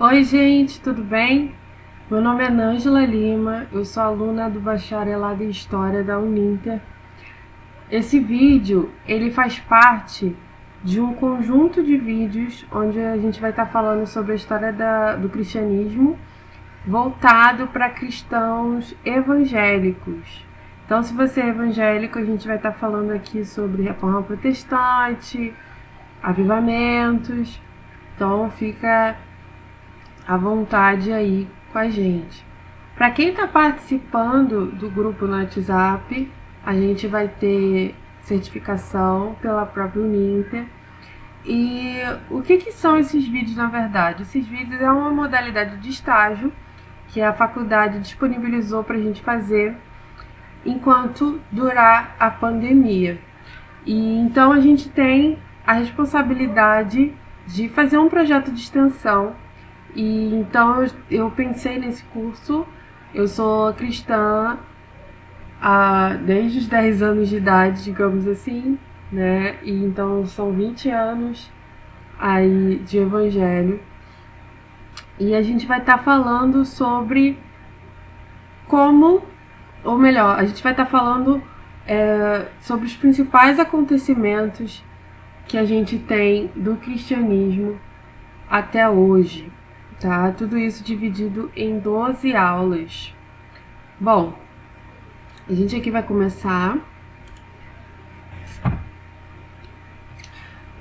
Oi, gente, tudo bem? Meu nome é Nângela Lima, eu sou aluna do Bacharelado em História da Uninter. Esse vídeo, ele faz parte de um conjunto de vídeos onde a gente vai estar falando sobre a história do cristianismo voltado para cristãos evangélicos. Então, se você é evangélico, a gente vai estar falando aqui sobre reforma protestante, avivamentos. Então, fica à vontade aí com a gente. Para quem está participando do grupo no WhatsApp, a gente vai ter certificação pela própria Uninter. E o que são esses vídeos na verdade? Esses vídeos é uma modalidade de estágio que a faculdade disponibilizou para a gente fazer enquanto durar a pandemia. E então a gente tem a responsabilidade de fazer um projeto de extensão. E então eu pensei nesse curso. Eu sou cristã desde os 10 anos de idade, digamos assim, né? E então são 20 anos aí de evangelho. E a gente vai estar falando sobre como, ou melhor, a gente vai estar falando sobre os principais acontecimentos que a gente tem do cristianismo até hoje. Tá? Tudo isso dividido em 12 aulas. Bom, a gente aqui vai começar.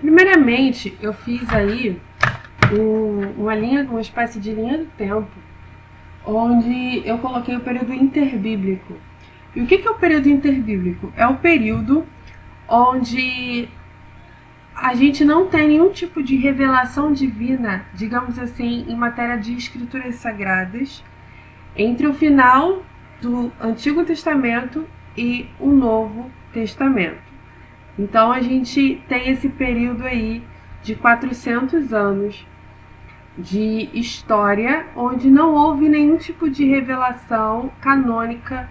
Primeiramente, eu fiz aí uma espécie de linha do tempo, onde eu coloquei o período interbíblico. E o que é o período interbíblico? É o período onde a gente não tem nenhum tipo de revelação divina, digamos assim, em matéria de escrituras sagradas, entre o final do Antigo Testamento e o Novo Testamento. Então a gente tem esse período aí de 400 anos de história onde não houve nenhum tipo de revelação canônica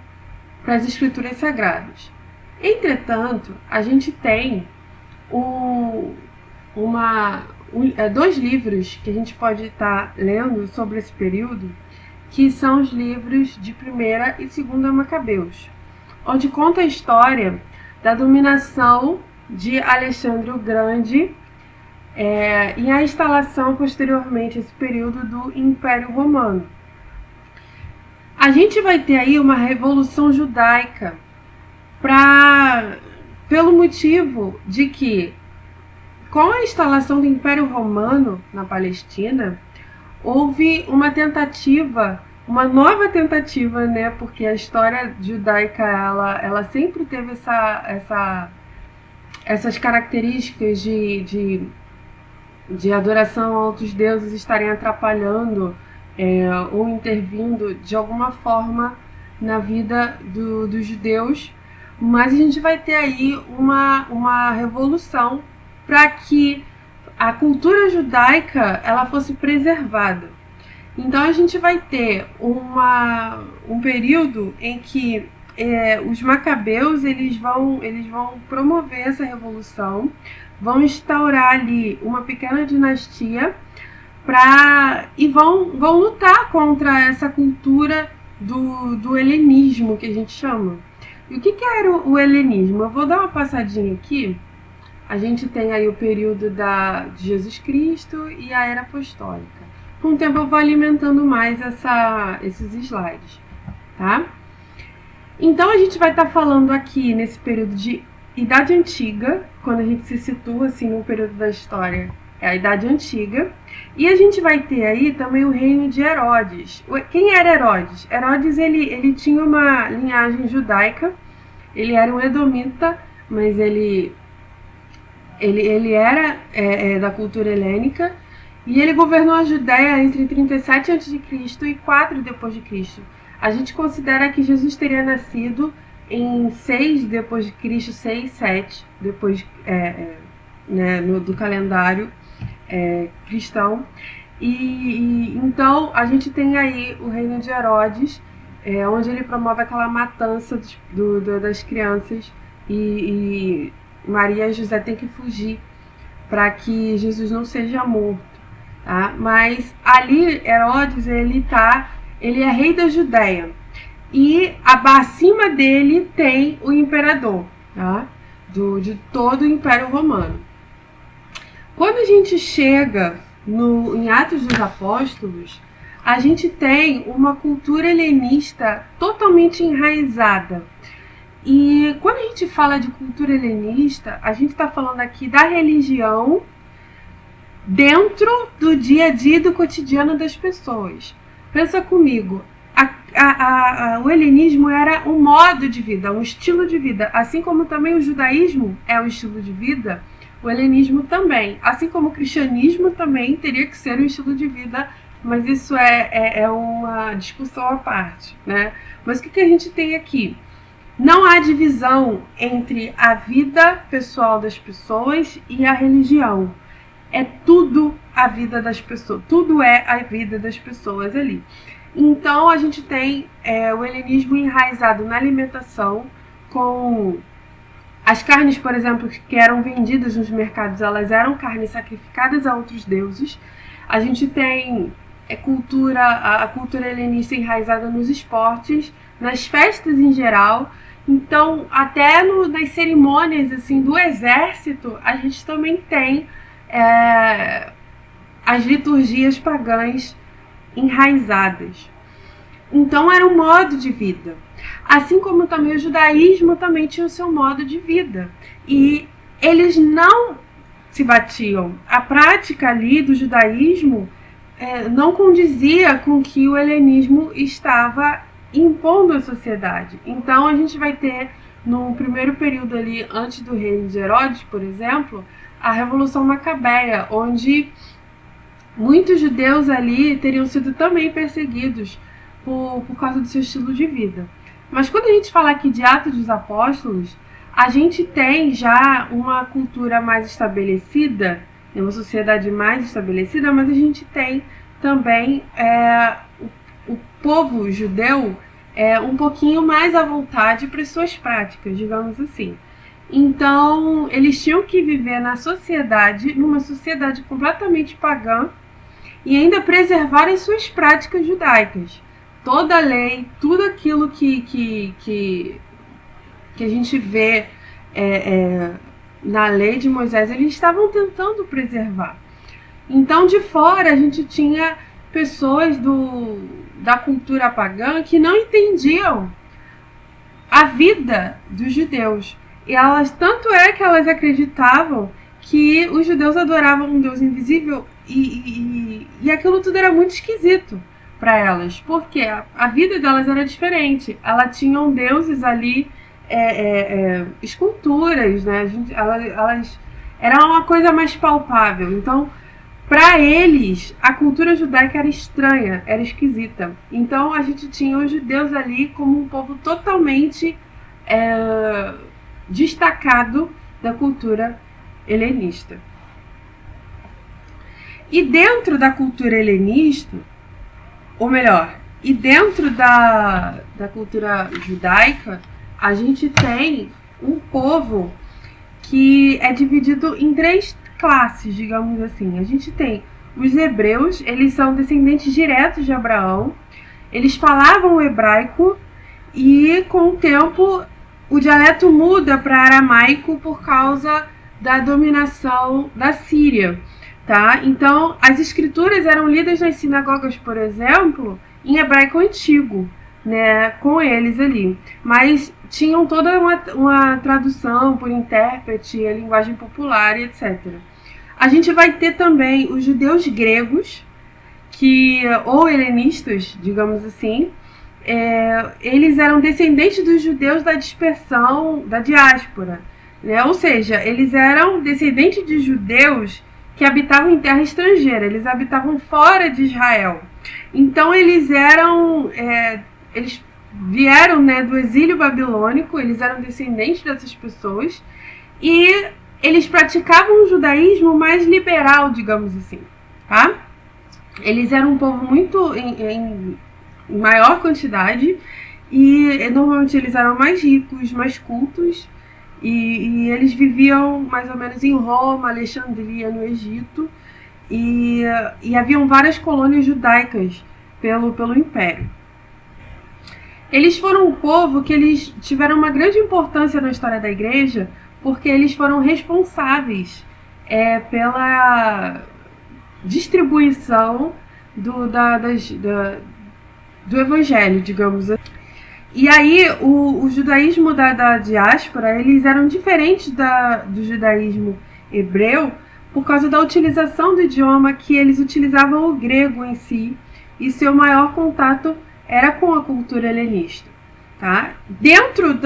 para as escrituras sagradas. Entretanto, a gente tem dois livros que a gente pode estar lendo sobre esse período, que são os livros de 1ª e 2ª Macabeus, onde conta a história da dominação de Alexandre o Grande e a instalação posteriormente a esse período do Império Romano. A gente vai ter aí uma revolução judaica pelo motivo de que, com a instalação do Império Romano na Palestina, houve uma nova tentativa, né? Porque a história judaica ela sempre teve essas características de adoração a outros deuses estarem atrapalhando ou intervindo de alguma forma na vida dos judeus. Mas a gente vai ter aí uma revolução para que a cultura judaica ela fosse preservada. Então a gente vai ter um período em que os macabeus eles vão promover essa revolução, vão instaurar ali uma pequena dinastia e vão lutar contra essa cultura do helenismo que a gente chama. E o que era o helenismo? Eu vou dar uma passadinha aqui. A gente tem aí o período de Jesus Cristo e a Era Apostólica. Com o tempo eu vou alimentando mais esses slides, tá? Então a gente vai estar falando aqui nesse período de Idade Antiga, quando a gente se situa assim no período da história, é a Idade Antiga. E a gente vai ter aí também o reino de Herodes. Quem era Herodes? Herodes ele tinha uma linhagem judaica, ele era um edomita, mas ele era da cultura helênica, e ele governou a Judéia entre 37 a.C. e 4 depois de Cristo. A gente considera que Jesus teria nascido em 6 depois de Cristo, 6, 7 depois do calendário cristão. E então a gente tem aí o reino de Herodes, onde ele promove aquela matança das crianças e Maria e José têm que fugir para que Jesus não seja morto. tá? Mas ali Herodes ele é rei da Judéia e acima dele tem o imperador, tá? De todo o Império Romano. Quando a gente chega em Atos dos Apóstolos, a gente tem uma cultura helenista totalmente enraizada. E quando a gente fala de cultura helenista, a gente está falando aqui da religião dentro do dia a dia, do cotidiano das pessoas. Pensa comigo, o helenismo era um modo de vida, um estilo de vida, assim como também o judaísmo é um estilo de vida, o helenismo também, assim como o cristianismo também teria que ser um estilo de vida, mas isso é uma discussão à parte, né? Mas o que a gente tem aqui? Não há divisão entre a vida pessoal das pessoas e a religião. É tudo a vida das pessoas, tudo é a vida das pessoas ali. Então a gente tem o helenismo enraizado na alimentação, com as carnes, por exemplo, que eram vendidas nos mercados, elas eram carnes sacrificadas a outros deuses. A gente tem a cultura helenista enraizada nos esportes, nas festas em geral. Então, até nas cerimônias assim, do exército, a gente também tem as liturgias pagãs enraizadas. Então, era um modo de vida. Assim como também o judaísmo também tinha o seu modo de vida. E eles não se batiam. A prática ali do judaísmo não condizia com o que o helenismo estava impondo à sociedade. Então a gente vai ter, no primeiro período ali, antes do reino de Herodes, por exemplo, a Revolução Macabeia, onde muitos judeus ali teriam sido também perseguidos por causa do seu estilo de vida. Mas quando a gente fala aqui de Atos dos Apóstolos, a gente tem já uma cultura mais estabelecida, uma sociedade mais estabelecida, mas a gente tem também o povo judeu um pouquinho mais à vontade para as suas práticas, digamos assim. Então, eles tinham que viver numa sociedade completamente pagã, e ainda preservar as suas práticas judaicas. Toda a lei, tudo aquilo que a gente vê na lei de Moisés, eles estavam tentando preservar. Então, de fora, a gente tinha pessoas da cultura pagã que não entendiam a vida dos judeus. E tanto é que elas acreditavam que os judeus adoravam um Deus invisível e aquilo tudo era muito esquisito para elas, porque a vida delas era diferente. Elas tinham deuses ali, esculturas, né? Elas eram uma coisa mais palpável. Então, para eles, a cultura judaica era estranha, era esquisita. Então, a gente tinha os judeus ali como um povo totalmente destacado da cultura helenista. E dentro da cultura helenista, ou melhor, e dentro da cultura judaica, a gente tem um povo que é dividido em 3 classes, digamos assim. A gente tem os hebreus, eles são descendentes diretos de Abraão, eles falavam o hebraico e com o tempo o dialeto muda para aramaico por causa da dominação da Síria, tá? Então, as escrituras eram lidas nas sinagogas, por exemplo, em hebraico antigo, né, com eles ali. Mas tinham toda uma tradução por intérprete, a linguagem popular e etc. A gente vai ter também os judeus gregos, ou helenistas, digamos assim, eles eram descendentes dos judeus da dispersão, da diáspora, né? Ou seja, eles eram descendentes de judeus que habitavam em terra estrangeira, eles habitavam fora de Israel. Então eles vieram, né, do exílio babilônico, eles eram descendentes dessas pessoas e eles praticavam um judaísmo mais liberal, digamos assim, tá? Eles eram um povo muito em maior quantidade e normalmente eles eram mais ricos, mais cultos e eles viviam mais ou menos em Roma, Alexandria, no Egito, e haviam várias colônias judaicas pelo Império. Eles foram um povo que eles tiveram uma grande importância na história da igreja, porque eles foram responsáveis pela distribuição do evangelho, digamos assim. E aí o judaísmo da diáspora, eles eram diferentes do judaísmo hebreu por causa da utilização do idioma, que eles utilizavam o grego em si, e seu maior contato era com a cultura helenista. Tá? Dentro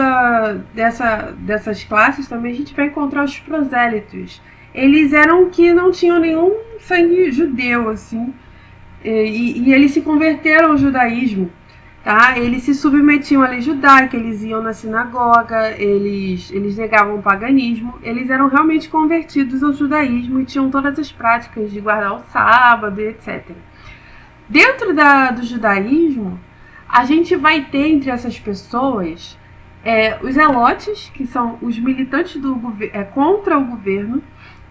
dessas classes também a gente vai encontrar os prosélitos. Eles eram que não tinham nenhum sangue judeu, assim, e eles se converteram ao judaísmo. Tá? Eles se submetiam à lei judaica, eles iam na sinagoga, eles negavam o paganismo, eles eram realmente convertidos ao judaísmo e tinham todas as práticas de guardar o sábado, etc. Dentro do judaísmo, a gente vai ter entre essas pessoas os zelotes, que são os militantes contra o governo.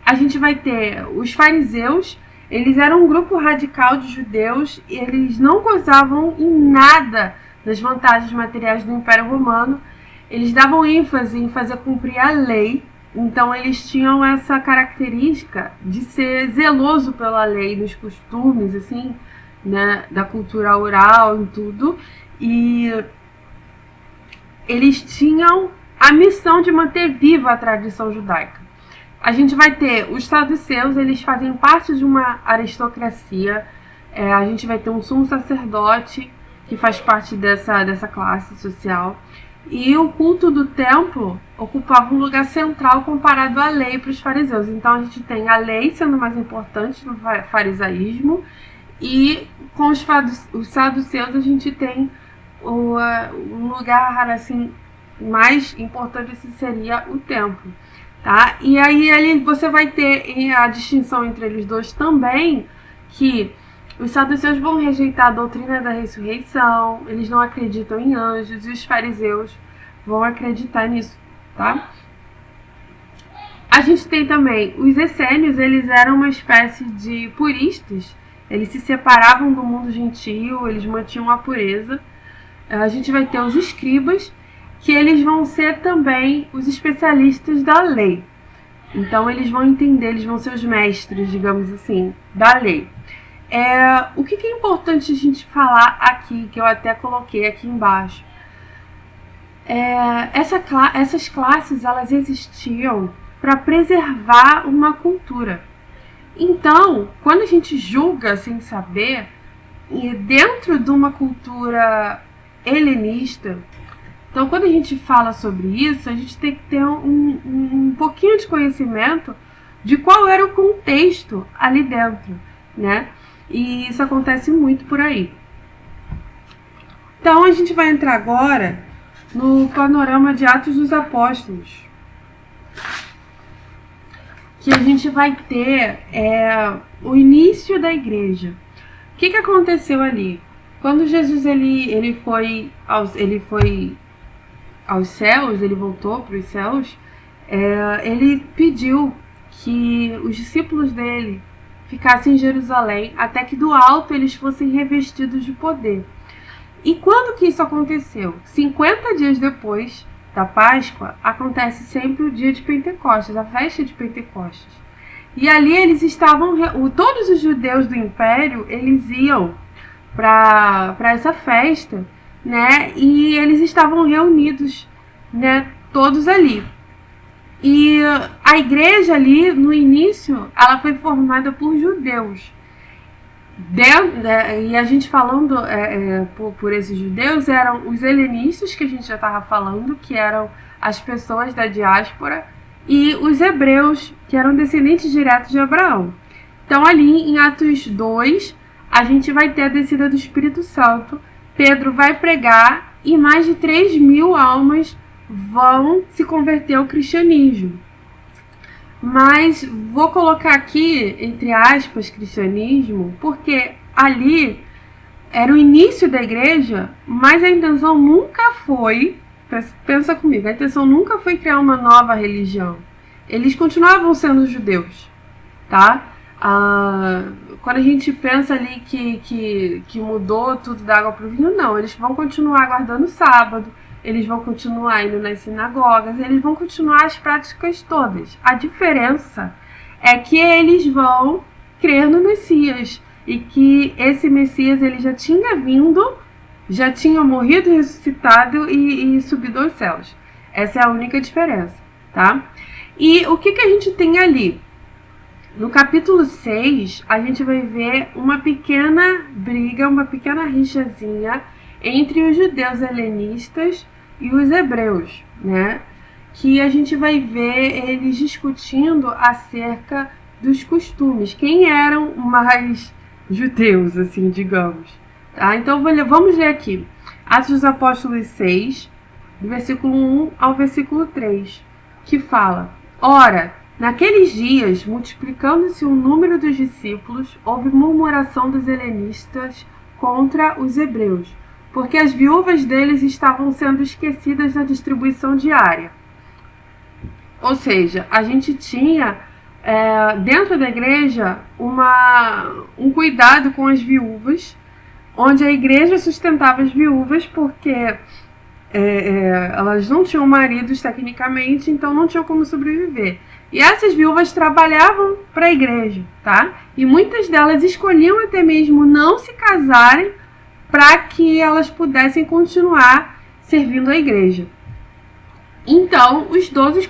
A gente vai ter os fariseus. Eles eram um grupo radical de judeus e eles não gozavam em nada das vantagens materiais do Império Romano. Eles davam ênfase em fazer cumprir a lei, então eles tinham essa característica de ser zeloso pela lei, nos costumes, assim, né, da cultura oral e tudo, e eles tinham a missão de manter viva a tradição judaica. A gente vai ter os saduceus, eles fazem parte de uma aristocracia. A gente vai ter um sumo sacerdote que faz parte dessa classe social. E o culto do templo ocupava um lugar central comparado à lei para os fariseus. Então a gente tem a lei sendo mais importante no farisaísmo, e com os saduceus a gente tem um lugar assim, mais importante, assim, seria o templo. Tá? E aí você vai ter a distinção entre eles dois também, que os saduceus vão rejeitar a doutrina da ressurreição, eles não acreditam em anjos, e os fariseus vão acreditar nisso. Tá? A gente tem também os essênios, eles eram uma espécie de puristas, eles se separavam do mundo gentio, eles mantinham a pureza. A gente vai ter os escribas, que eles vão ser também os especialistas da lei. Então eles vão entender, eles vão ser os mestres, digamos assim, da lei. O que é importante a gente falar aqui, que eu até coloquei aqui embaixo. Essas classes, elas existiam para preservar uma cultura. Então, quando a gente julga sem saber, e dentro de uma cultura helenista, então, quando a gente fala sobre isso, a gente tem que ter um pouquinho de conhecimento de qual era o contexto ali dentro, né? E isso acontece muito por aí. Então, a gente vai entrar agora no panorama de Atos dos Apóstolos, que a gente vai ter o início da igreja. O que aconteceu ali? Quando Jesus ele foi aos céus, ele voltou para os céus, ele pediu que os discípulos dele ficassem em Jerusalém até que do alto eles fossem revestidos de poder. E quando que isso aconteceu? 50 dias depois da Páscoa, acontece sempre o dia de Pentecostes, a festa de Pentecostes. E ali eles estavam, todos os judeus do Império, eles iam para essa festa, né? E eles estavam reunidos, né? Todos ali. E a igreja ali, no início, ela foi formada por judeus. E a gente falando por esses judeus, eram os helenistas, que a gente já estava falando, que eram as pessoas da diáspora, e os hebreus, que eram descendentes diretos de Abraão. Então ali em Atos 2, a gente vai ter a descida do Espírito Santo. Pedro vai pregar e mais de 3.000 almas vão se converter ao cristianismo. Mas vou colocar aqui, entre aspas, cristianismo, porque ali era o início da igreja, mas a intenção nunca foi, pensa comigo, a intenção nunca foi criar uma nova religião. Eles continuavam sendo judeus, tá? Quando a gente pensa ali que mudou tudo da água para o vinho, não, eles vão continuar guardando o sábado, eles vão continuar indo nas sinagogas, eles vão continuar as práticas todas. A diferença é que eles vão crer no Messias e que esse Messias ele já tinha vindo, já tinha morrido, ressuscitado e subido aos céus. Essa é a única diferença, tá? E o que a gente tem ali? No capítulo 6, a gente vai ver uma pequena briga, uma pequena rixazinha entre os judeus helenistas e os hebreus, né? Que a gente vai ver eles discutindo acerca dos costumes, quem eram mais judeus, assim, digamos. Tá? Então vamos ler aqui, Atos dos Apóstolos 6, do versículo 1 ao versículo 3, que fala: Ora, naqueles dias, multiplicando-se o número dos discípulos, houve murmuração dos helenistas contra os hebreus, porque as viúvas deles estavam sendo esquecidas na distribuição diária. Ou seja, a gente tinha dentro da igreja um cuidado com as viúvas, onde a igreja sustentava as viúvas porque elas não tinham maridos tecnicamente, então não tinham como sobreviver. E essas viúvas trabalhavam para a igreja, tá? E muitas delas escolhiam até mesmo não se casarem para que elas pudessem continuar servindo a igreja. Então, os 12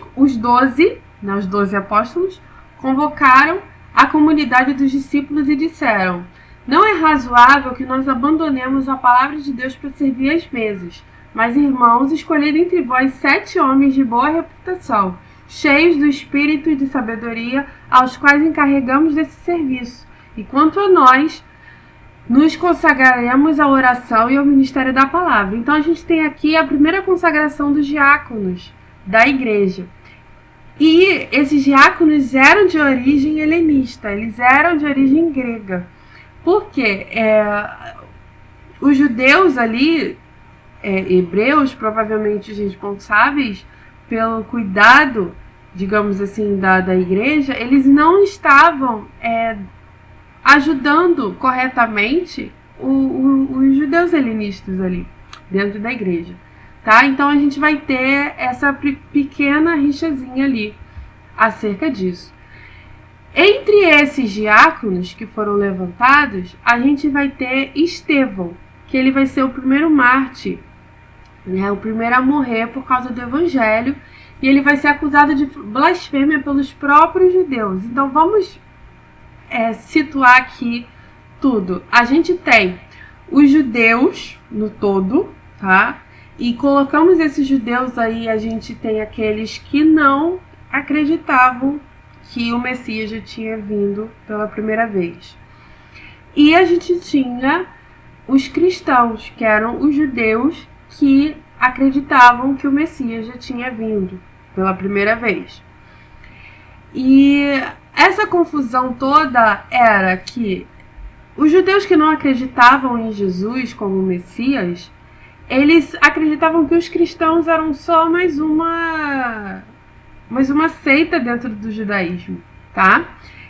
apóstolos convocaram a comunidade dos discípulos e disseram: Não é razoável que nós abandonemos a palavra de Deus para servir às mesas. Mas, irmãos, escolhei entre vós 7 homens de boa reputação, cheios do espírito e de sabedoria, aos quais encarregamos desse serviço. E quanto a nós, nos consagraremos à oração e ao ministério da palavra. Então a gente tem aqui a primeira consagração dos diáconos da igreja. E esses diáconos eram de origem helenista, eles eram de origem grega. Por quê? Os judeus ali, hebreus, provavelmente os responsáveis pelo cuidado, digamos assim, da igreja, eles não estavam ajudando corretamente os judeus helenistas ali dentro da igreja, tá? Então a gente vai ter essa pequena rixazinha ali acerca disso. Entre esses diáconos que foram levantados, a gente vai ter Estevão, que ele vai ser o primeiro mártir, né? O primeiro a morrer por causa do evangelho, e ele vai ser acusado de blasfêmia pelos próprios judeus. Então vamos situar aqui tudo. A gente tem os judeus no todo, tá? E colocamos esses judeus aí, a gente tem aqueles que não acreditavam que o Messias já tinha vindo pela primeira vez. E a gente tinha os cristãos, que eram os judeus que acreditavam que o Messias já tinha vindo pela primeira vez. E essa confusão toda era que os judeus que não acreditavam em Jesus como Messias, eles acreditavam que os cristãos eram só mais uma seita dentro do judaísmo, tá?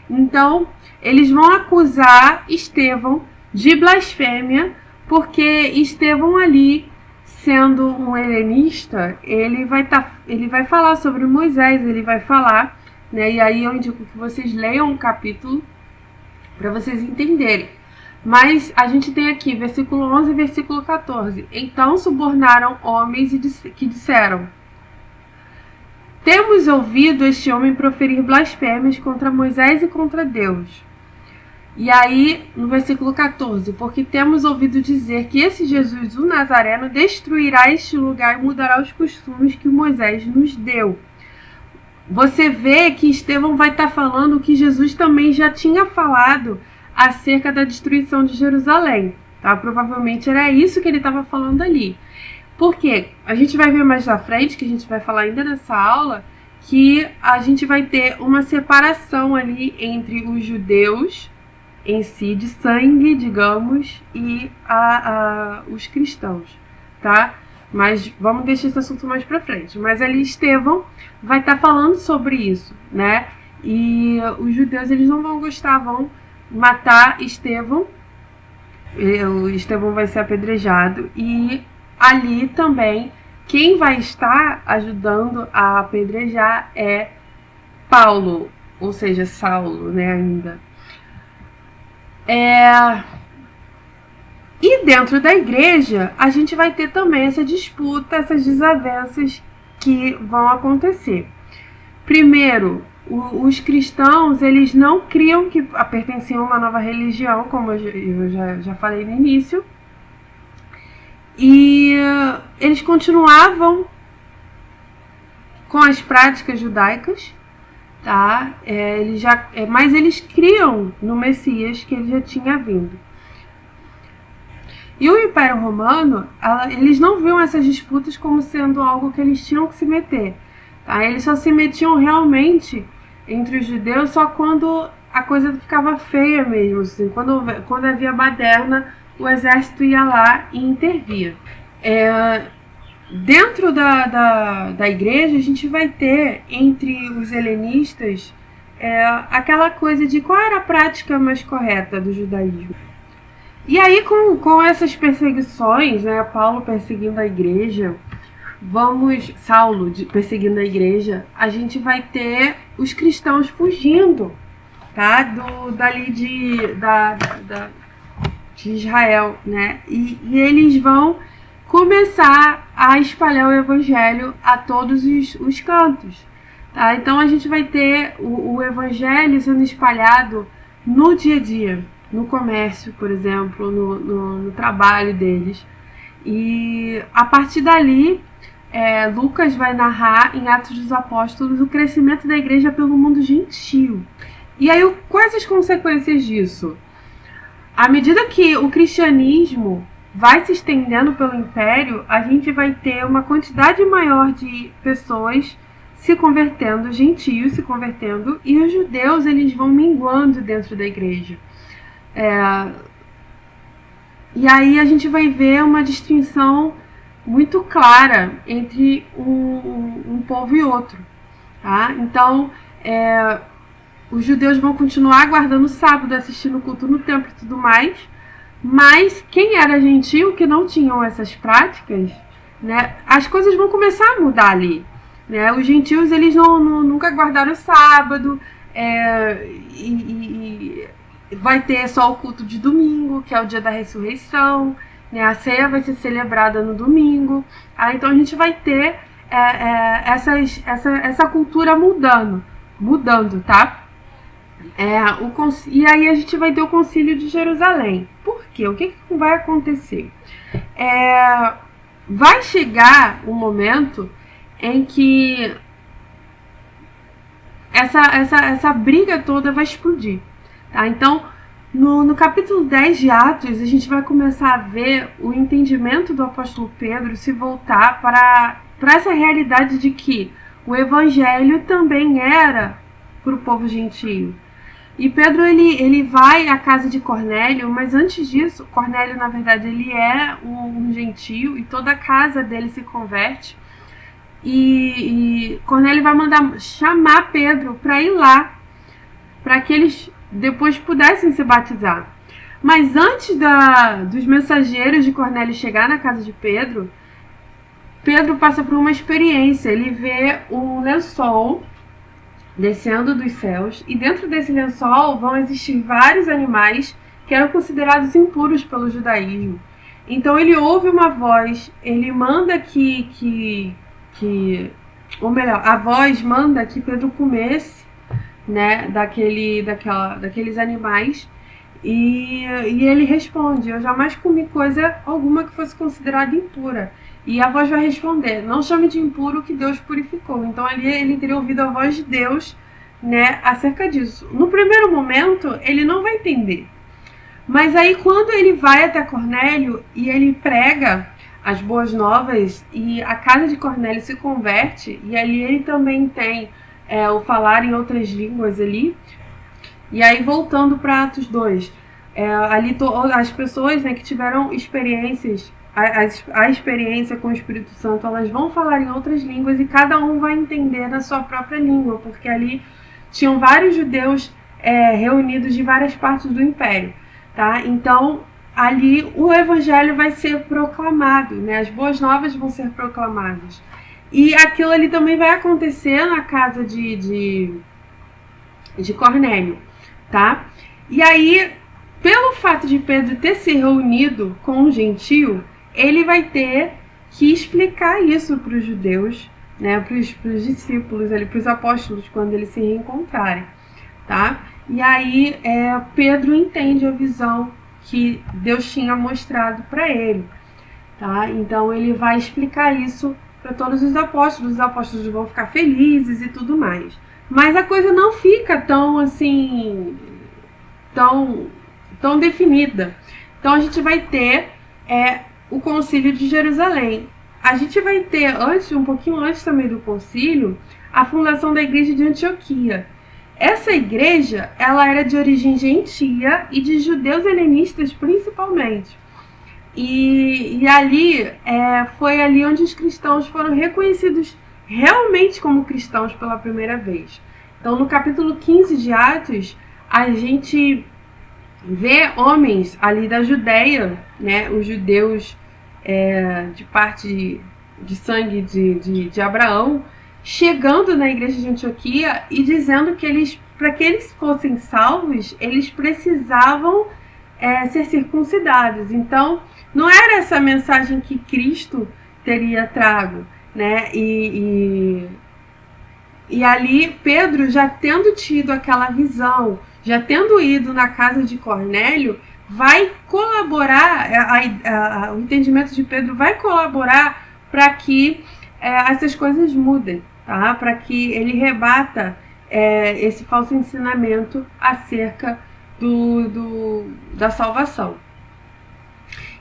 Então, eles vão acusar Estevão de blasfêmia, porque Estevão ali, sendo um helenista, ele vai falar sobre Moisés, ele vai falar, né? E aí eu indico que vocês leiam o capítulo para vocês entenderem. Mas a gente tem aqui, versículo 11 e versículo 14. Então subornaram homens que disseram: Temos ouvido este homem proferir blasfêmias contra Moisés e contra Deus. E aí, no versículo 14, porque temos ouvido dizer que esse Jesus, o Nazareno, destruirá este lugar e mudará os costumes que Moisés nos deu. Você vê que Estevão vai estar falando que Jesus também já tinha falado acerca da destruição de Jerusalém, tá? Provavelmente era isso que ele estava falando ali. Por quê? A gente vai ver mais à frente, que a gente vai falar ainda nessa aula, que a gente vai ter uma separação ali entre os judeus em si, de sangue, digamos, e os cristãos, tá? Mas vamos deixar esse assunto mais pra frente. Mas ali Estevão vai estar falando sobre isso, né? E os judeus eles não vão gostar, vão matar Estevão. O Estevão vai ser apedrejado e ali também quem vai estar ajudando a apedrejar é Paulo, ou seja, Saulo, né, ainda. E dentro da igreja, a gente vai ter também essa disputa, essas desavenças que vão acontecer. Primeiro, os cristãos, eles não criam que pertenciam a uma nova religião, como eu já falei no início, e eles continuavam com as práticas judaicas, tá? Mas eles criam no Messias que ele já tinha vindo. E o Império Romano, eles não viam essas disputas como sendo algo que eles tinham que se meter. Tá? Eles só se metiam realmente entre os judeus só quando a coisa ficava feia mesmo. Assim, quando havia baderna, o exército ia lá e intervia. Dentro da igreja, a gente vai ter entre os helenistas aquela coisa de qual era a prática mais correta do judaísmo. E aí, com essas perseguições, né, Paulo perseguindo a igreja, Saulo perseguindo a igreja, a gente vai ter os cristãos fugindo, tá, dali de Israel, né, e eles vão começar a espalhar o evangelho a todos os cantos, tá? Então a gente vai ter o evangelho sendo espalhado no dia a dia, no comércio, por exemplo, no trabalho deles. E a partir dali, Lucas vai narrar em Atos dos Apóstolos o crescimento da igreja pelo mundo gentio. E aí, quais as consequências disso? À medida que o cristianismo vai se estendendo pelo império, a gente vai ter uma quantidade maior de pessoas se convertendo, gentios se convertendo, e os judeus eles vão minguando dentro da igreja. E aí a gente vai ver uma distinção muito clara entre um povo e outro. Tá? Então, os judeus vão continuar guardando o sábado, assistindo o culto no templo e tudo mais, mas quem era gentio, que não tinham essas práticas, né, as coisas vão começar a mudar ali. Né? Os gentios eles nunca guardaram o sábado, e vai ter só o culto de domingo, que é o dia da ressurreição, né? A ceia vai ser celebrada no domingo. Então a gente vai ter essa cultura mudando, tá? E aí a gente vai ter o Concílio de Jerusalém. Por quê? O que vai acontecer? Vai chegar um momento em que essa briga toda vai explodir. Tá? Então, no capítulo 10 de Atos, a gente vai começar a ver o entendimento do apóstolo Pedro se voltar para essa realidade de que o evangelho também era para o povo gentio. E Pedro ele vai à casa de Cornélio, mas antes disso, Cornélio na verdade ele é um gentio e toda a casa dele se converte. E Cornélio vai mandar chamar Pedro para ir lá, para que eles depois pudessem se batizar. Mas antes dos mensageiros de Cornélio chegar na casa de Pedro, Pedro passa por uma experiência. Ele vê um lençol descendo dos céus, e dentro desse lençol vão existir vários animais que eram considerados impuros pelo judaísmo. Então ele ouve uma voz, ele manda ou melhor, a voz manda que Pedro comesse, né, daqueles animais, e ele responde: eu jamais comi coisa alguma que fosse considerada impura. E a voz vai responder: não chame de impuro que Deus purificou. Então ali ele teria ouvido a voz de Deus, né, acerca disso. No primeiro momento ele não vai entender, mas aí quando ele vai até Cornélio e ele prega as boas novas e a casa de Cornélio se converte, e ali ele também tem o falar em outras línguas ali. E aí voltando para Atos 2, ali as pessoas, né, que tiveram experiências, a experiência com o Espírito Santo, elas vão falar em outras línguas e cada um vai entender na sua própria língua, porque ali tinham vários judeus reunidos de várias partes do império, tá? Então, ali o evangelho vai ser proclamado, né? As boas novas vão ser proclamadas. E aquilo ali também vai acontecer na casa de Cornélio, tá? E aí, pelo fato de Pedro ter se reunido com um gentio, ele vai ter que explicar isso para os judeus, né, para os discípulos, para os apóstolos, quando eles se reencontrarem, tá? E aí Pedro entende a visão que Deus tinha mostrado para ele, tá? Então ele vai explicar isso para todos os apóstolos vão ficar felizes e tudo mais. Mas a coisa não fica tão assim, tão definida. Então a gente vai ter o concílio de Jerusalém. A gente vai ter, um pouquinho antes também do concílio, a fundação da igreja de Antioquia. Essa igreja, ela era de origem gentia e de judeus helenistas principalmente. E ali, foi ali onde os cristãos foram reconhecidos realmente como cristãos pela primeira vez. Então, no capítulo 15 de Atos, a gente vê homens ali da Judéia, né, os judeus de parte de sangue de Abraão, chegando na igreja de Antioquia e dizendo que para que eles fossem salvos, eles precisavam ser circuncidados. Então, não era essa mensagem que Cristo teria trago, né? E ali Pedro, já tendo tido aquela visão, já tendo ido na casa de Cornélio, vai colaborar, o entendimento de Pedro vai colaborar para que essas coisas mudem, tá? Para que ele rebata esse falso ensinamento acerca da salvação.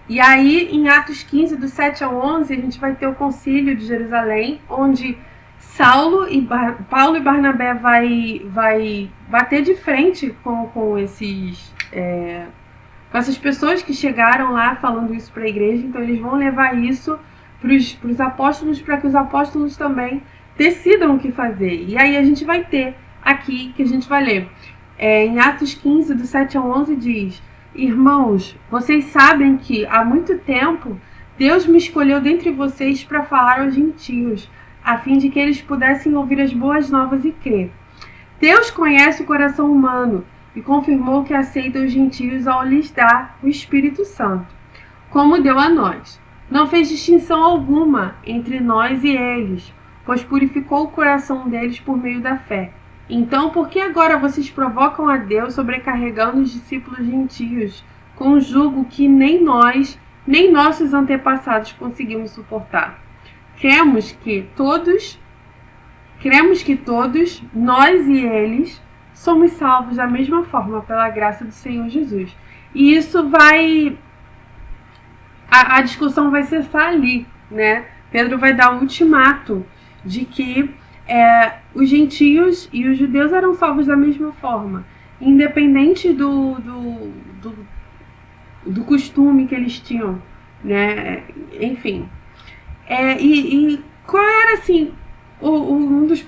E aí, em Atos 15, do 7 ao 11, a gente vai ter o concílio de Jerusalém, onde Paulo e Barnabé vai bater de frente com essas pessoas que chegaram lá falando isso para a igreja. Então eles vão levar isso para os apóstolos, para que os apóstolos também decidam o que fazer. E aí a gente vai ter aqui, que a gente vai ler, em Atos 15, do 7 ao 11, diz: Irmãos, vocês sabem que há muito tempo Deus me escolheu dentre vocês para falar aos gentios, a fim de que eles pudessem ouvir as boas novas e crer. Deus conhece o coração humano e confirmou que aceita os gentios ao lhes dar o Espírito Santo, como deu a nós. Não fez distinção alguma entre nós e eles, pois purificou o coração deles por meio da fé. Então, por que agora vocês provocam a Deus sobrecarregando os discípulos gentios com um jugo que nem nós, nem nossos antepassados conseguimos suportar? Cremos que todos, nós e eles, somos salvos da mesma forma pela graça do Senhor Jesus. E isso vai... A discussão vai cessar ali, né? Pedro vai dar o ultimato de que os gentios e os judeus eram salvos da mesma forma, independente do costume que eles tinham, né? Enfim. E qual era, assim, um dos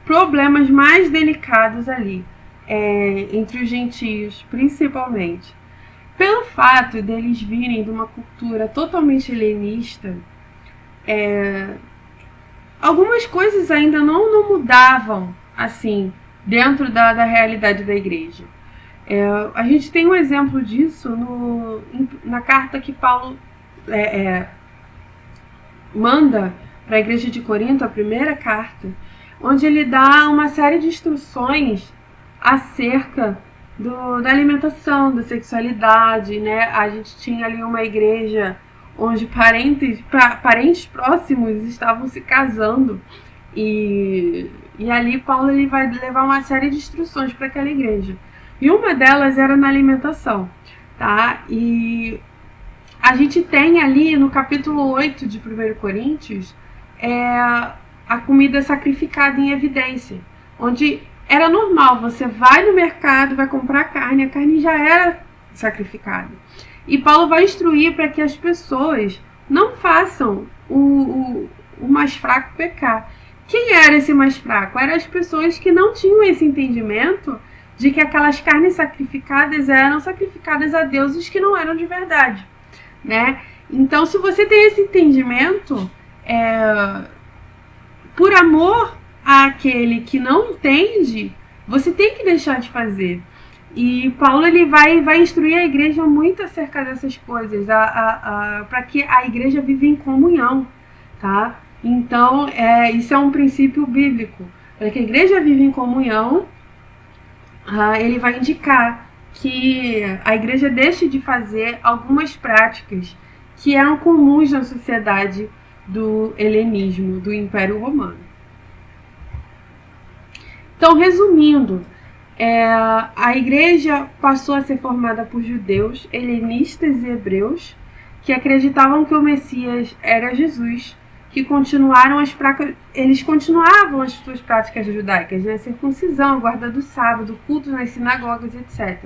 problemas mais delicados ali, entre os gentios, principalmente? Pelo fato deles virem de uma cultura totalmente helenista, algumas coisas ainda não mudavam, assim, dentro da realidade da igreja. A gente tem um exemplo disso na carta que Paulo manda para a igreja de Corinto, a primeira carta, onde ele dá uma série de instruções acerca da alimentação, da sexualidade, né? A gente tinha ali uma igreja onde parentes próximos estavam se casando, e ali Paulo ele vai levar uma série de instruções para aquela igreja. E uma delas era na alimentação, tá? E a gente tem ali no capítulo 8 de 1 Coríntios a comida sacrificada em evidência, onde era normal, você vai no mercado, vai comprar carne, a carne já era sacrificada. E Paulo vai instruir para que as pessoas não façam o mais fraco pecar, Quem era esse mais fraco? Eram as pessoas que não tinham esse entendimento de que aquelas carnes sacrificadas eram sacrificadas a deuses que não eram de verdade, né? Então, se você tem esse entendimento, por amor àquele que não entende, você tem que deixar de fazer. E Paulo ele vai instruir a igreja muito acerca dessas coisas, para que a igreja viva em comunhão, tá? Então, isso é um princípio bíblico. Para que a igreja viva em comunhão, ele vai indicar que a igreja deixe de fazer algumas práticas que eram comuns na sociedade do helenismo, do Império Romano. Então, resumindo, a igreja passou a ser formada por judeus, helenistas e hebreus que acreditavam que o Messias era Jesus, que eles continuavam as suas práticas judaicas, né? Circuncisão, guarda do sábado, culto nas sinagogas, etc.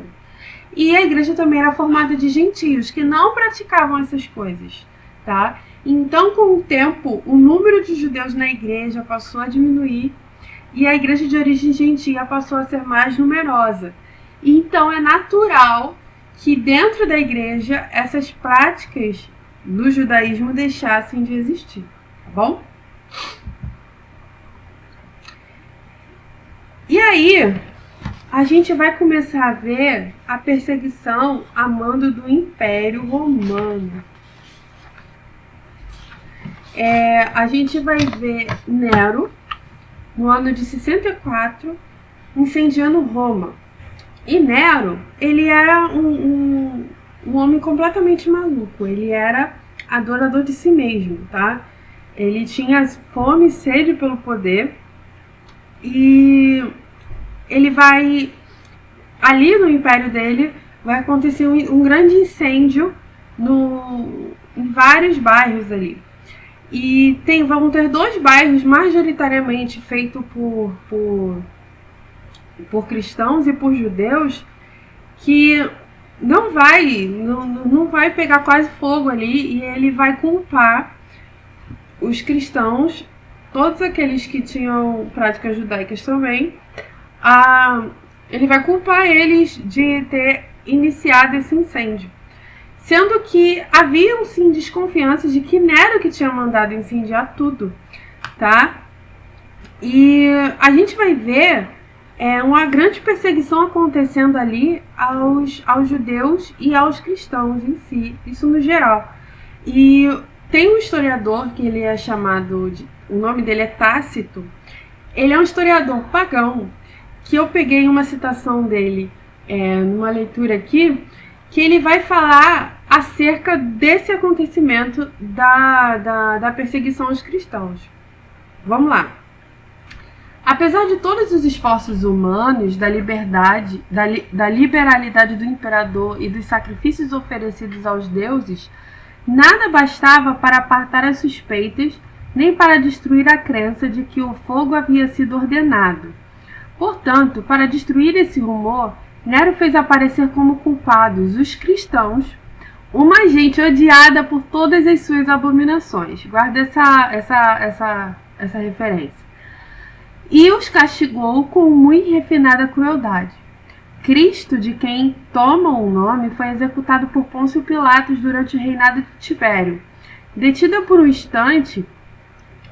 E a igreja também era formada de gentios que não praticavam essas coisas, tá? Então, com o tempo, o número de judeus na igreja passou a diminuir e a igreja de origem gentia passou a ser mais numerosa. Então, é natural que dentro da igreja essas práticas do judaísmo deixassem de existir, tá bom? E aí, a gente vai começar a ver a perseguição a mando do Império Romano. A gente vai ver Nero, no ano de 64, incendiando Roma. E Nero, ele era um homem completamente maluco. Ele era adorador de si mesmo, tá? Ele tinha fome e sede pelo poder. E ele vai... Ali no império dele, vai acontecer um grande incêndio em vários bairros ali. E vão ter 2 bairros majoritariamente feitos por cristãos e por judeus que não vai pegar quase fogo ali, e ele vai culpar os cristãos, todos aqueles que tinham práticas judaicas também, ele vai culpar eles de ter iniciado esse incêndio. Sendo que haviam sim desconfianças de que Nero que tinha mandado incendiar tudo, tá? E a gente vai ver uma grande perseguição acontecendo ali aos judeus e aos cristãos em si, isso no geral. E tem um historiador que ele é chamado, o nome dele é Tácito. Ele é um historiador pagão, que eu peguei uma citação dele numa leitura aqui, que ele vai falar acerca desse acontecimento da perseguição aos cristãos. Vamos lá. Apesar de todos os esforços humanos, da liberdade, da liberalidade do imperador e dos sacrifícios oferecidos aos deuses, nada bastava para apartar as suspeitas, nem para destruir a crença de que o fogo havia sido ordenado. Portanto, para destruir esse rumor, Nero fez aparecer como culpados os cristãos, uma gente odiada por todas as suas abominações. Guarda essa referência. E os castigou com muito refinada crueldade. Cristo, de quem tomam o nome, foi executado por Pôncio Pilatos durante o reinado de Tibério. Detida por um instante,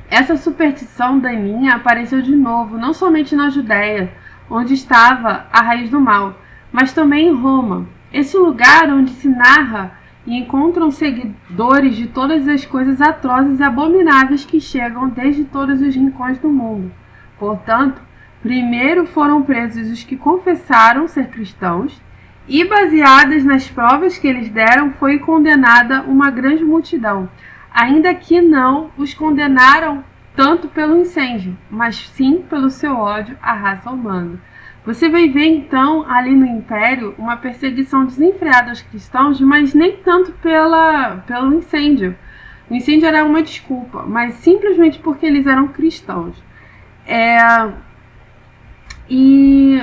essa superstição daninha apareceu de novo, não somente na Judéia, onde estava a raiz do mal, mas também em Roma, esse lugar onde se narra e encontram seguidores de todas as coisas atrozes e abomináveis que chegam desde todos os rincões do mundo. Portanto, primeiro foram presos os que confessaram ser cristãos, e baseadas nas provas que eles deram, foi condenada uma grande multidão, ainda que não os condenaram tanto pelo incêndio, mas sim pelo seu ódio à raça humana. Você vai ver então ali no Império uma perseguição desenfreada aos cristãos, mas nem tanto pelo incêndio. O incêndio era uma desculpa, mas simplesmente porque eles eram cristãos. E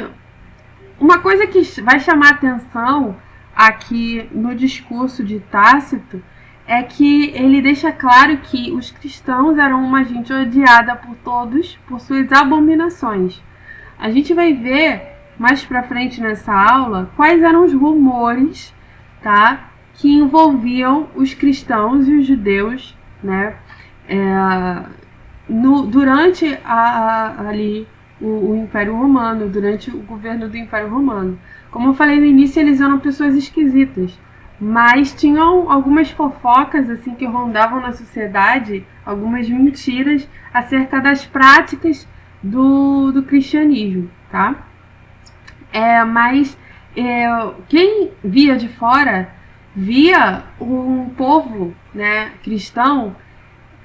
uma coisa que vai chamar atenção aqui no discurso de Tácito é que ele deixa claro que os cristãos eram uma gente odiada por todos por suas abominações. A gente vai ver mais pra frente nessa aula quais eram os rumores, tá, que envolviam os cristãos e os judeus, né, durante ali o Império Romano, durante o governo do Império Romano. Como eu falei no início, eles eram pessoas esquisitas, mas tinham algumas fofocas assim que rondavam na sociedade, algumas mentiras acerca das práticas do cristianismo, tá? Mas quem via de fora via um povo, né, cristão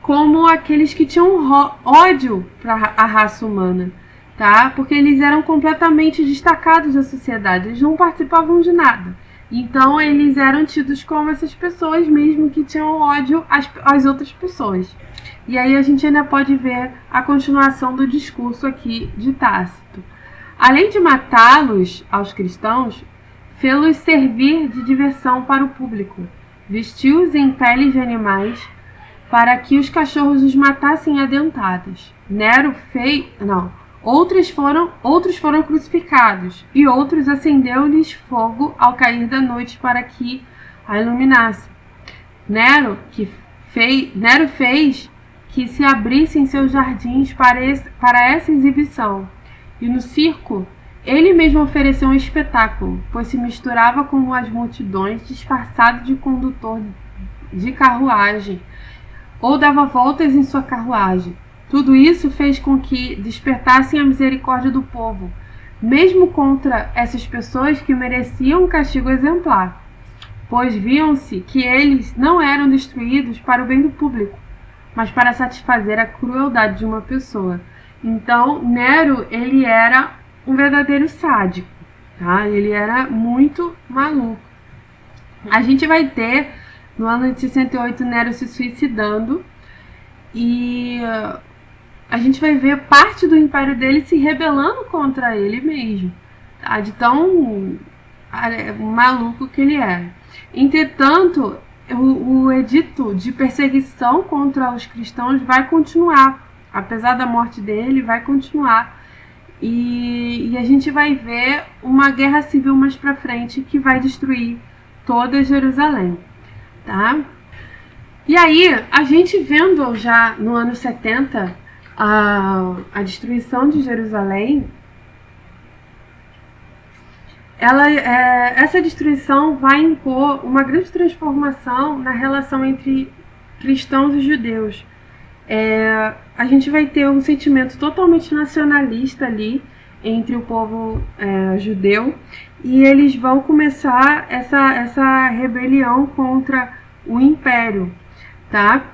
como aqueles que tinham ódio para a raça humana, tá? Porque eles eram completamente destacados da sociedade, eles não participavam de nada. Então eles eram tidos como essas pessoas mesmo que tinham ódio às outras pessoas. E aí a gente ainda pode ver a continuação do discurso aqui de Tácito. Além de matá-los aos cristãos, fê-los servir de diversão para o público, vestiu-os em peles de animais para que os cachorros os matassem a dentadas. Nero fez... Outros foram crucificados, e outros acendeu-lhes fogo ao cair da noite para que a iluminasse. Nero fez que se abrissem seus jardins para essa exibição, e no circo ele mesmo ofereceu um espetáculo, pois se misturava com as multidões disfarçado de condutor de carruagem, ou dava voltas em sua carruagem. Tudo isso fez com que despertassem a misericórdia do povo, mesmo contra essas pessoas que mereciam um castigo exemplar, pois viam-se que eles não eram destruídos para o bem do público, mas para satisfazer a crueldade de uma pessoa. Então, Nero, ele era um verdadeiro sádico, tá? Ele era muito maluco. A gente vai ter, no ano de 68, Nero se suicidando, e a gente vai ver parte do império dele se rebelando contra ele mesmo, tá? De tão maluco que ele era. Entretanto, o edito de perseguição contra os cristãos vai continuar. Apesar da morte dele, vai continuar. E a gente vai ver uma guerra civil mais pra frente que vai destruir toda Jerusalém, tá? E aí, a gente vendo já no ano 70 a destruição de Jerusalém, essa destruição vai impor uma grande transformação na relação entre cristãos e judeus. A gente vai ter um sentimento totalmente nacionalista ali entre o povo judeu, e eles vão começar essa rebelião contra o império, tá?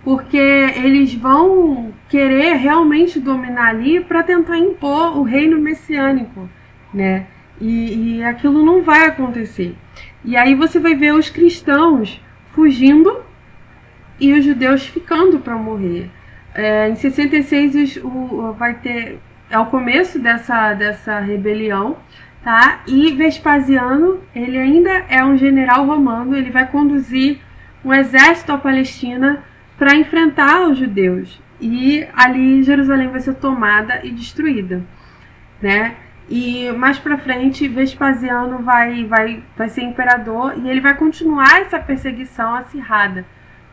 Porque eles vão querer realmente dominar ali para tentar impor o reino messiânico, né? E aquilo não vai acontecer. E aí você vai ver os cristãos fugindo e os judeus ficando para morrer. Em 66 vai ter o começo dessa rebelião, tá? E Vespasiano, ele ainda é um general romano, ele vai conduzir um exército à Palestina para enfrentar os judeus, e ali Jerusalém vai ser tomada e destruída, né? E mais para frente Vespasiano vai ser imperador, e ele vai continuar essa perseguição acirrada,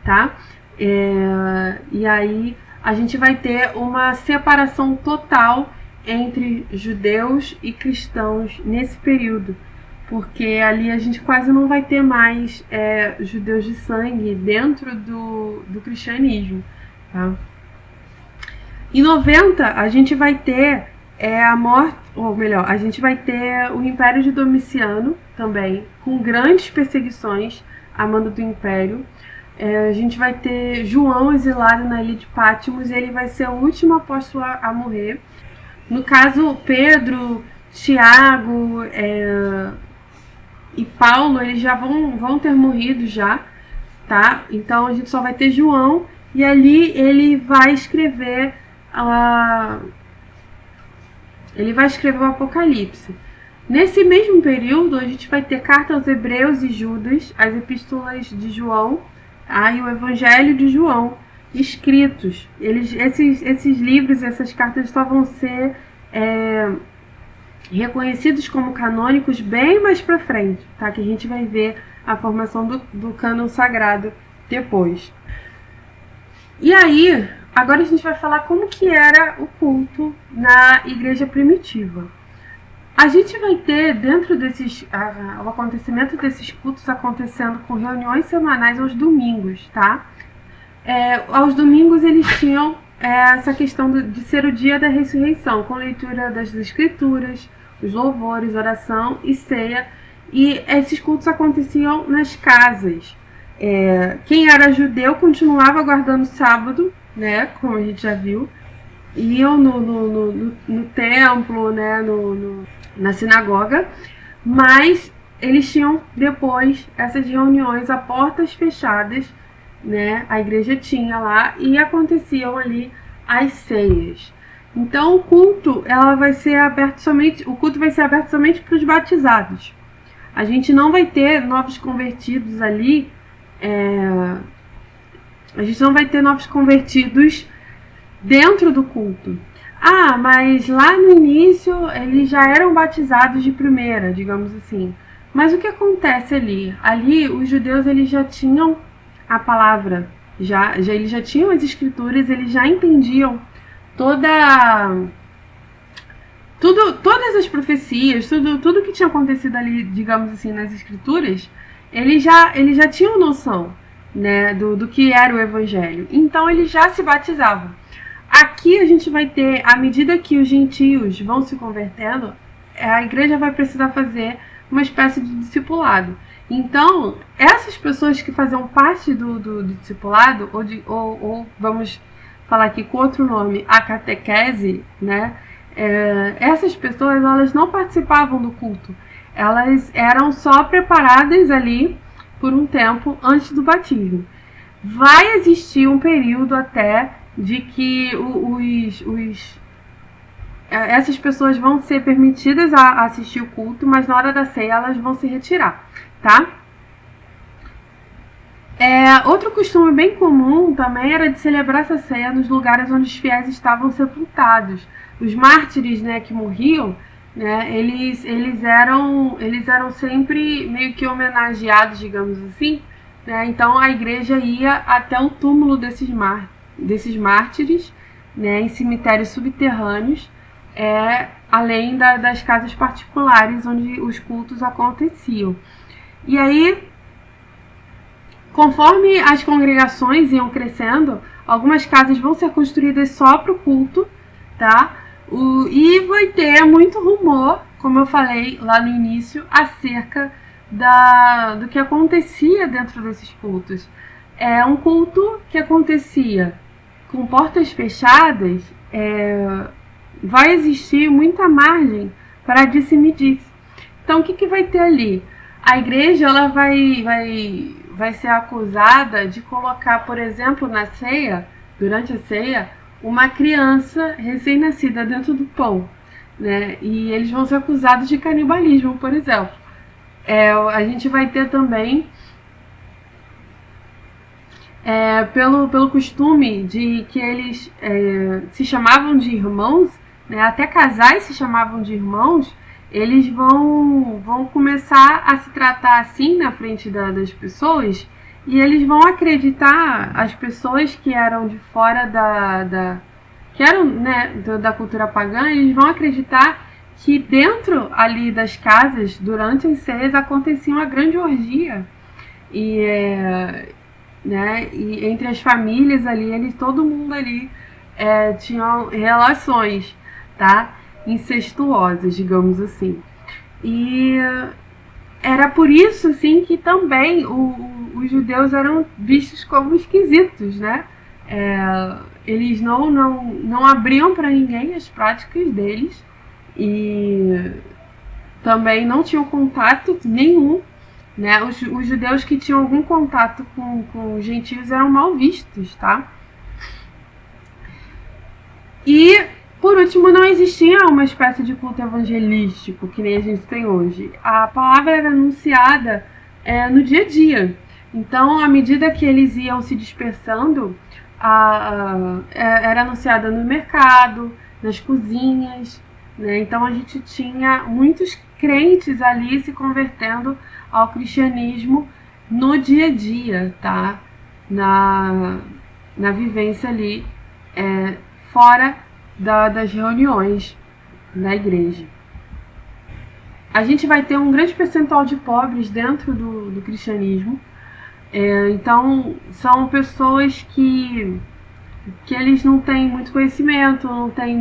tá? E aí a gente vai ter uma separação total entre judeus e cristãos nesse período, porque ali a gente quase não vai ter mais judeus de sangue dentro do cristianismo, tá? Em 90 a gente vai ter a morte, ou melhor, a gente vai ter o Império de Domiciano também, com grandes perseguições a mando do Império. A gente vai ter João exilado na ilha de Patmos, e ele vai ser o último apóstolo a morrer. No caso, Pedro, Tiago e Paulo, eles já vão ter morrido já, tá? Então a gente só vai ter João, e ali ele vai escrever o Apocalipse, Nesse mesmo período, a gente vai ter carta aos Hebreus e Judas, as epístolas de João, e o Evangelho de João, escritos. Esses livros, essas cartas só vão ser reconhecidos como canônicos bem mais para frente, tá? Que a gente vai ver a formação do cânon sagrado depois. E aí, agora a gente vai falar como que era o culto na igreja primitiva. A gente vai ter dentro o acontecimento desses cultos acontecendo com reuniões semanais aos domingos, tá? Aos domingos eles tinham essa questão de ser o dia da ressurreição, com leitura das escrituras, os louvores, oração e ceia. E esses cultos aconteciam nas casas. Quem era judeu continuava guardando o sábado, né? Como a gente já viu. Iam no templo, né? Na sinagoga. Mas eles tinham depois essas reuniões a portas fechadas, né? A igreja tinha lá e aconteciam ali as ceias. Então o culto vai ser aberto somente para os batizados. A gente não vai ter novos convertidos ali. A gente não vai ter novos convertidos dentro do culto. Mas lá no início eles já eram batizados de primeira, digamos assim. Mas o que acontece ali? Ali os judeus eles já tinham a palavra, eles já tinham as escrituras, eles já entendiam todas as profecias, tudo que tinha acontecido ali, digamos assim, nas escrituras, eles já tinham noção, né, do que era o evangelho. Então eles já se batizavam. Aqui a gente vai ter, à medida que os gentios vão se convertendo, a igreja vai precisar fazer uma espécie de discipulado. Então, essas pessoas que faziam parte do discipulado, ou vamos falar aqui com outro nome, a catequese, né? Essas pessoas, elas não participavam do culto. Elas eram só preparadas ali por um tempo antes do batismo. Vai existir um período até de que essas pessoas vão ser permitidas a assistir o culto, mas na hora da ceia elas vão se retirar, tá? Outro costume bem comum também era de celebrar essa ceia nos lugares onde os fiéis estavam sepultados. Os mártires, né, que morriam, né, eles eram sempre meio que homenageados, digamos assim, né? Então a igreja ia até o túmulo desses mártires, né, em cemitérios subterrâneos, além das casas particulares onde os cultos aconteciam. E aí, conforme as congregações iam crescendo, algumas casas vão ser construídas só para o culto, tá? E vai ter muito rumor, como eu falei lá no início, acerca do que acontecia dentro desses cultos. Um culto que acontecia com portas fechadas, vai existir muita margem para disse-me-disse. Então, o que vai ter ali? A igreja ela vai ser acusada de colocar, por exemplo, na ceia, durante a ceia, uma criança recém-nascida dentro do pão, né? E eles vão ser acusados de canibalismo, por exemplo. A gente vai ter também, pelo costume de que eles se chamavam de irmãos, né? Até casais se chamavam de irmãos, eles vão começar a se tratar assim na frente das pessoas, e eles vão acreditar, as pessoas que eram de fora que eram, né, da cultura pagã, eles vão acreditar que dentro ali das casas, durante as ceias, acontecia uma grande orgia. Né, e entre as famílias ali, todo mundo ali tinha relações, tá? Incestuosas, digamos assim. E era por isso assim que também os judeus eram vistos como esquisitos, né? Eles não abriam para ninguém as práticas deles e também não tinham contato nenhum, né? Os judeus que tinham algum contato com os gentios eram mal vistos, tá? E Por último, não existia uma espécie de culto evangelístico que nem a gente tem hoje. A palavra era anunciada no dia a dia. Então, à medida que eles iam se dispersando, era anunciada no mercado, nas cozinhas, né? Então a gente tinha muitos crentes ali se convertendo ao cristianismo no dia a dia, tá? Na vivência ali, fora das reuniões da igreja. A gente vai ter um grande percentual de pobres dentro do cristianismo. Então, são pessoas que eles não têm muito conhecimento, não têm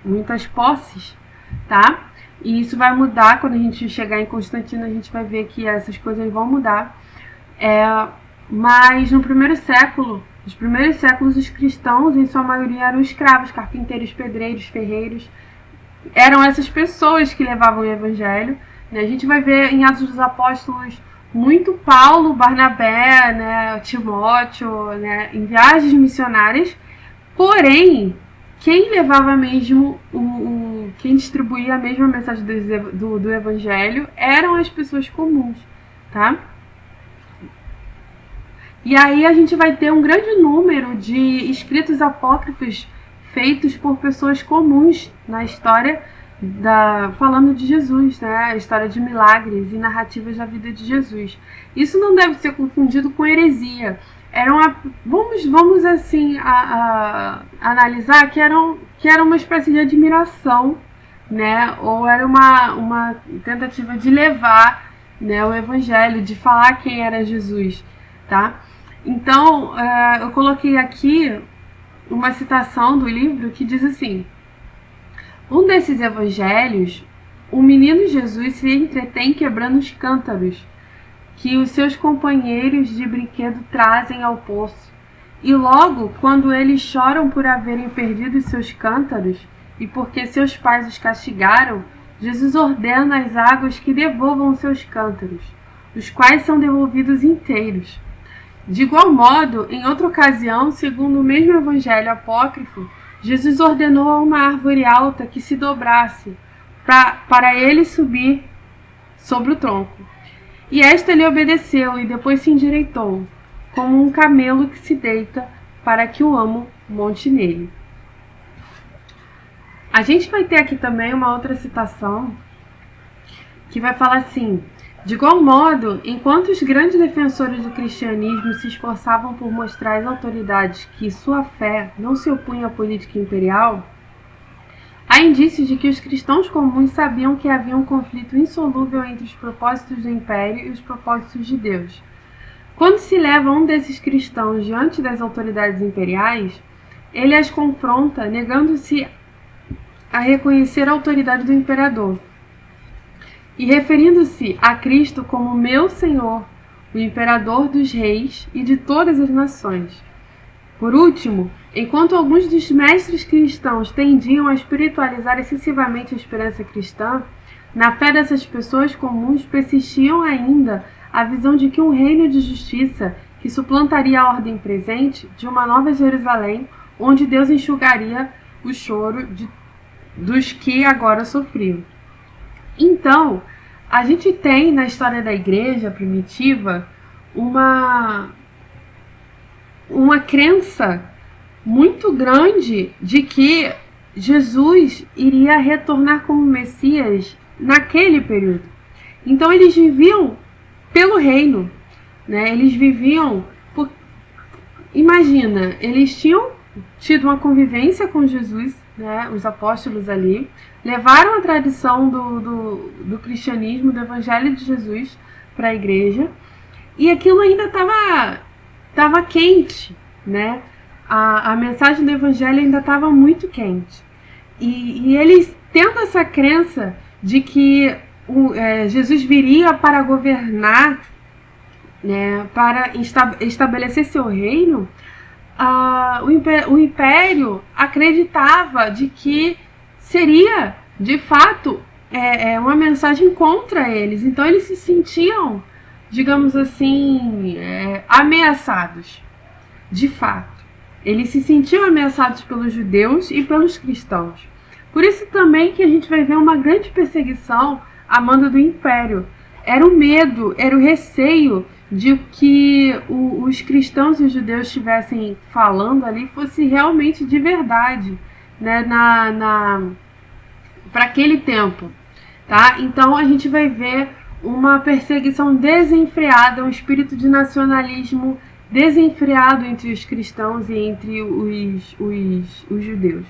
muitas posses, tá? E isso vai mudar quando a gente chegar em Constantino, a gente vai ver que essas coisas vão mudar. Mas no primeiro século, nos primeiros séculos, os cristãos, em sua maioria, eram escravos, carpinteiros, pedreiros, ferreiros. Eram essas pessoas que levavam o evangelho, né? A gente vai ver em Atos dos Apóstolos muito Paulo, Barnabé, né, Timóteo, né, em viagens missionárias. Porém, quem levava mesmo, quem distribuía a mesma mensagem do evangelho eram as pessoas comuns, tá? E aí a gente vai ter um grande número de escritos apócrifos feitos por pessoas comuns na história, falando de Jesus, né? A história de milagres e narrativas da vida de Jesus. Isso não deve ser confundido com heresia. Vamos assim analisar que era uma espécie de admiração, né? Ou era uma tentativa de levar, né, o evangelho, de falar quem era Jesus, tá? Então, eu coloquei aqui uma citação do livro que diz assim: um desses evangelhos, o menino Jesus se entretém quebrando os cântaros que os seus companheiros de brinquedo trazem ao poço. E logo, quando eles choram por haverem perdido os seus cântaros e porque seus pais os castigaram, Jesus ordena às águas que devolvam os seus cântaros, os quais são devolvidos inteiros. De igual modo, em outra ocasião, segundo o mesmo evangelho apócrifo, Jesus ordenou a uma árvore alta que se dobrasse, para ele subir sobre o tronco. E esta lhe obedeceu e depois se endireitou, como um camelo que se deita para que o amo monte nele. A gente vai ter aqui também uma outra citação que vai falar assim: de igual modo, enquanto os grandes defensores do cristianismo se esforçavam por mostrar às autoridades que sua fé não se opunha à política imperial, há indícios de que os cristãos comuns sabiam que havia um conflito insolúvel entre os propósitos do império e os propósitos de Deus. Quando se leva um desses cristãos diante das autoridades imperiais, ele as confronta, negando-se a reconhecer a autoridade do imperador e referindo-se a Cristo como meu Senhor, o imperador dos reis e de todas as nações. Por último, enquanto alguns dos mestres cristãos tendiam a espiritualizar excessivamente a esperança cristã, na fé dessas pessoas comuns persistiam ainda a visão de que um reino de justiça que suplantaria a ordem presente de uma nova Jerusalém, onde Deus enxugaria o choro dos que agora sofriam. Então, a gente tem na história da igreja primitiva uma crença muito grande de que Jesus iria retornar como Messias naquele período. Então eles viviam pelo reino, né? Eles viviam imagina, eles tinham tido uma convivência com Jesus, né? Os apóstolos ali levaram a tradição do cristianismo, do evangelho de Jesus para a igreja, e aquilo ainda estava quente, né? A mensagem do evangelho ainda estava muito quente. E eles tendo essa crença de que Jesus viria para governar, né, para estabelecer seu reino, o império acreditava de que seria, de fato, uma mensagem contra eles. Então eles se sentiam, digamos assim, ameaçados, de fato. Eles se sentiam ameaçados pelos judeus e pelos cristãos. Por isso também que a gente vai ver uma grande perseguição à manda do império. Era o medo, era o receio de que os cristãos e os judeus estivessem falando ali fosse realmente de verdade, né, para aquele tempo. Tá? Então a gente vai ver uma perseguição desenfreada, um espírito de nacionalismo desenfreado entre os cristãos e entre os judeus.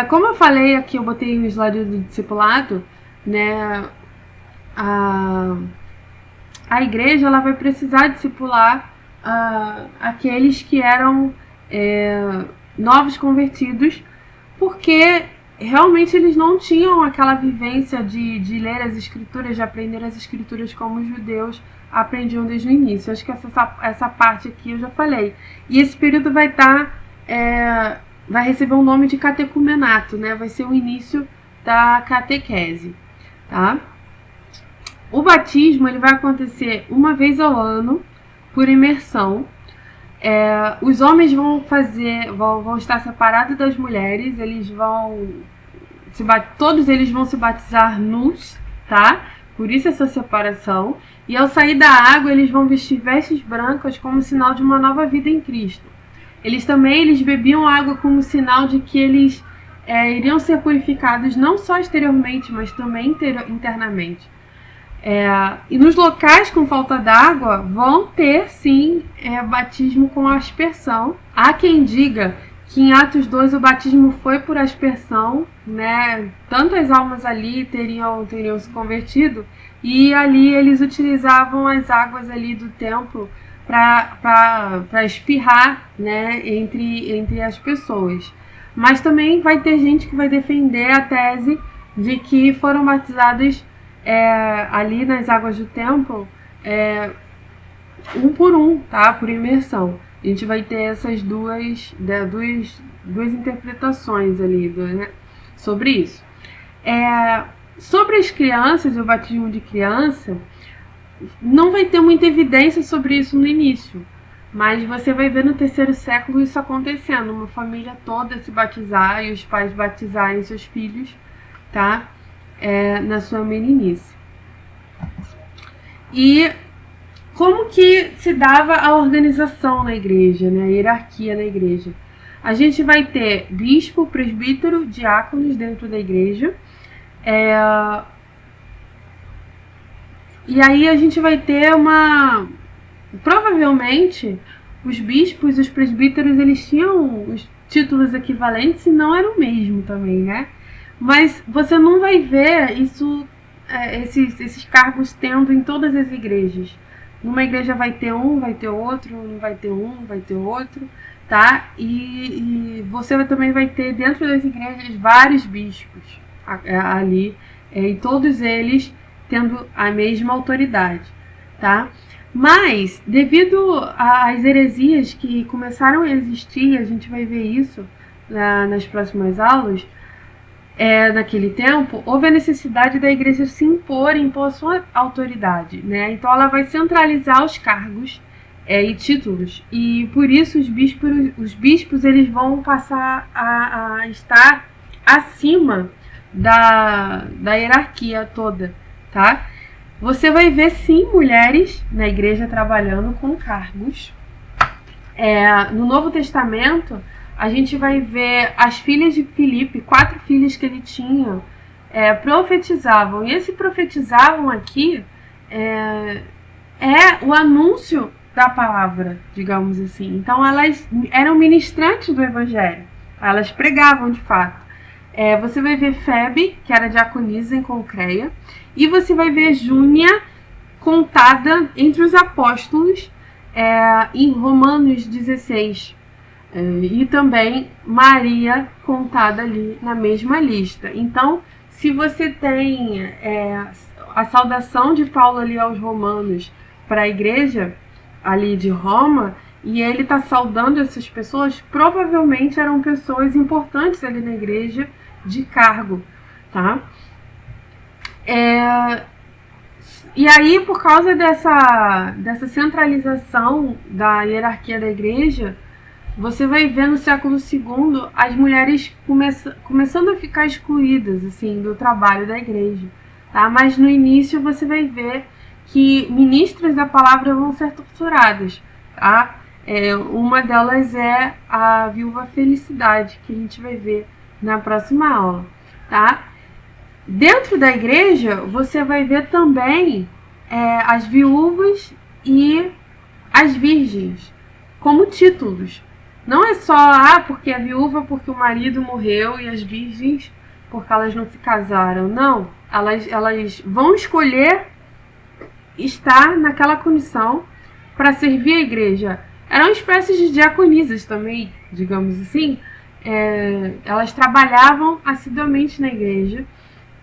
Como eu falei aqui, eu botei o slide do discipulado, né? A igreja ela vai precisar discipular aqueles que eram novos convertidos, porque realmente eles não tinham aquela vivência de ler as escrituras, de aprender as escrituras como os judeus aprendiam desde o início. Acho que essa parte aqui eu já falei. E esse período vai vai receber o nome de catecumenato, né? Vai ser o início da catequese, tá? O batismo ele vai acontecer uma vez ao ano, por imersão. Os homens vão estar separados das mulheres, todos eles vão se batizar nus, tá? Por isso essa separação. E ao sair da água, eles vão vestir vestes brancas como sinal de uma nova vida em Cristo. Eles bebiam água como sinal de que eles iriam ser purificados não só exteriormente, mas também internamente. E nos locais com falta d'água vão ter sim batismo com aspersão. Há quem diga que em Atos 2 o batismo foi por aspersão, né? Tantas almas ali teriam se convertido, e ali eles utilizavam as águas ali do templo para espirrar, né, entre as pessoas. Mas também vai ter gente que vai defender a tese de que foram batizados ali nas águas do templo um por um, tá? Por imersão. A gente vai ter essas duas interpretações ali né, sobre isso. Sobre as crianças, o batismo de criança, não vai ter muita evidência sobre isso no início, mas você vai ver no 3º século isso acontecendo, uma família toda se batizar e os pais batizarem seus filhos, tá? Na sua meninice. E como que se dava a organização na igreja, né? A hierarquia na igreja? A gente vai ter bispo, presbítero, diáconos dentro da igreja. E aí a gente vai ter provavelmente os bispos e os presbíteros eles tinham os títulos equivalentes e não eram o mesmo também, né? Mas você não vai ver esses cargos tendo em todas as igrejas. Numa igreja vai ter um, vai ter outro, não vai ter um, vai ter outro, tá? E você também vai ter dentro das igrejas vários bispos ali, e todos eles tendo a mesma autoridade, tá? Mas, devido às heresias que começaram a existir, a gente vai ver isso nas próximas aulas, naquele tempo, houve a necessidade da igreja se impor a sua autoridade, né? Então ela vai centralizar os cargos e títulos, e por isso os bispos eles vão passar a estar acima da hierarquia toda, tá? Você vai ver sim mulheres na igreja trabalhando com cargos. No Novo Testamento a gente vai ver as filhas de Filipe, 4 filhas que ele tinha, profetizavam. E esse profetizavam aqui é o anúncio da palavra, digamos assim. Então elas eram ministrantes do evangelho, elas pregavam de fato. Você vai ver Febe, que era diaconisa em Concreia, e você vai ver Júnia contada entre os apóstolos em Romanos 16. E também Maria contada ali na mesma lista. Então, se você tem a saudação de Paulo ali aos romanos para a igreja ali de Roma, e ele está saudando essas pessoas, provavelmente eram pessoas importantes ali na igreja de cargo, tá? E aí, por causa dessa centralização da hierarquia da igreja, você vai ver no século II as mulheres começando a ficar excluídas assim, do trabalho da igreja. Tá? Mas no início você vai ver que ministras da palavra vão ser torturadas. Tá? Uma delas é a viúva Felicidade, que a gente vai ver na próxima aula. Tá? Dentro da igreja, você vai ver também as viúvas e as virgens como títulos. Não é só, porque a viúva porque o marido morreu e as virgens porque elas não se casaram. Não, elas vão escolher estar naquela condição para servir a igreja. Eram espécies de diaconisas também, digamos assim. Elas trabalhavam assiduamente na igreja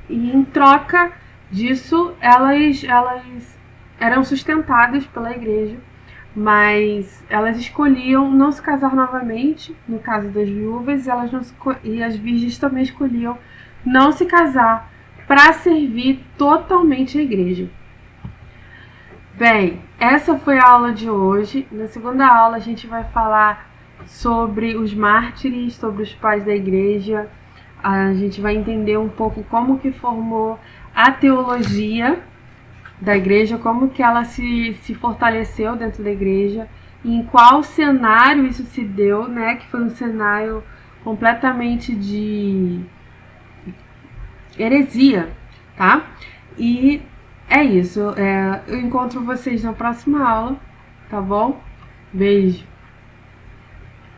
e em troca disso elas eram sustentadas pela igreja, mas elas escolhiam não se casar novamente, no caso das viúvas, e as virgens também escolhiam não se casar para servir totalmente a igreja. Bem, essa foi a aula de hoje. Na segunda aula a gente vai falar sobre os mártires, sobre os pais da igreja. A gente vai entender um pouco como que formou a teologia da igreja, como que ela se fortaleceu dentro da igreja, e em qual cenário isso se deu, né? Que foi um cenário completamente de heresia, tá? E é isso. Eu encontro vocês na próxima aula, tá bom? Beijo!